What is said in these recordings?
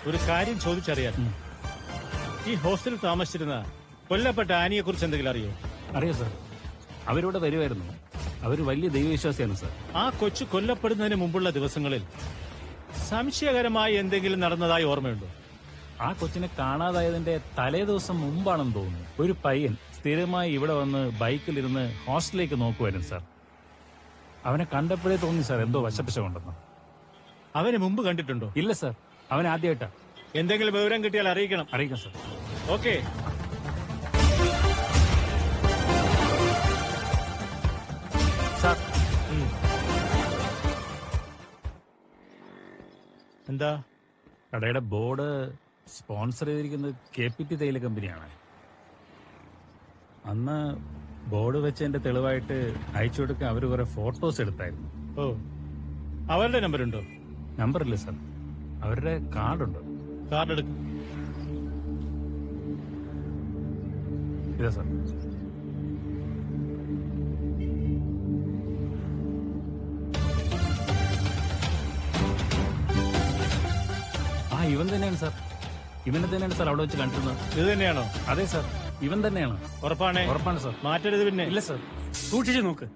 ഒരു കാര്യം ചോദിച്ചറിയാൻ. ഈ ഹോസ്റ്റലിൽ താമസിച്ചിരുന്ന കൊല്ലപ്പെട്ട ആനിയെ കുറിച്ച് എന്തെങ്കിലും അറിയോ? അറിയാം സാർ, അവരിവിടെ വരുമായിരുന്നു. അവർ വലിയ ദൈവവിശ്വാസിയാണ് സാർ. ആ കൊച്ചു കൊല്ലപ്പെടുന്നതിന് മുമ്പുള്ള ദിവസങ്ങളിൽ സംശയകരമായി എന്തെങ്കിലും നടന്നതായി ഓർമ്മയുണ്ടോ? ആ കൊച്ചിനെ കാണാതായതിന്റെ തലേ ദിവസം മുമ്പാണെന്ന് തോന്നുന്നു. ഒരു പയ്യൻ സ്ഥിരമായി ഇവിടെ വന്ന് ബൈക്കിലിരുന്ന് ഹോസ്റ്റലിലേക്ക് നോക്കുമായിരുന്നു സാർ. അവനെ കണ്ടപ്പോഴേ തോന്നി സാർ എന്തോ വശപ്പശ കൊണ്ടെന്ന്. അവനെ മുമ്പ് കണ്ടിട്ടുണ്ടോ? ഇല്ല സാർ, അവൻ ആദ്യമായിട്ടാ. എന്തെങ്കിലും വിവരം കിട്ടിയാൽ അറിയിക്കണം. അറിയിക്കാം സാർ. ഓക്കെ. സാർ, എന്താ? കടയുടെ ബോർഡ് സ്പോൺസർ ചെയ്തിരിക്കുന്നത് KPT തേയില കമ്പനിയാണ്. അന്ന് ബോർഡ് വെച്ചതിന്റെ തെളിവായിട്ട് അയച്ചു കൊടുക്കാൻ അവർ കുറെ ഫോട്ടോസ് എടുത്തായിരുന്നു. ഓ, അവരുടെ നമ്പറുണ്ടോ? നമ്പറില്ല സാർ, അവരുടെ കാർഡുണ്ട്. കാർഡ് എടുക്കും. ഇതാ സാർ. ഇവൻ തന്നെയാണ് സാർ. ഇവനെ തന്നെയാണ് സാർ അവിടെ വെച്ച് കണ്ടിരുന്നത്. ഇത് തന്നെയാണോ? അതെ സാർ, ഇവൻ തന്നെയാണ്. ഉറപ്പാണേ? ഉറപ്പാണ് സാർ. മാറ്റരുത്. പിന്നെ ഇല്ല സാർ, സൂക്ഷിച്ചു നോക്ക്.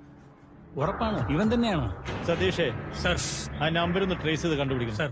ഉറപ്പാണ് ഇവൻ തന്നെയാണ്. സതീഷേ, സാർ ആ നമ്പർ ഒന്ന് ട്രേസ് ചെയ്ത് കണ്ടുപിടിക്കണം. സാർ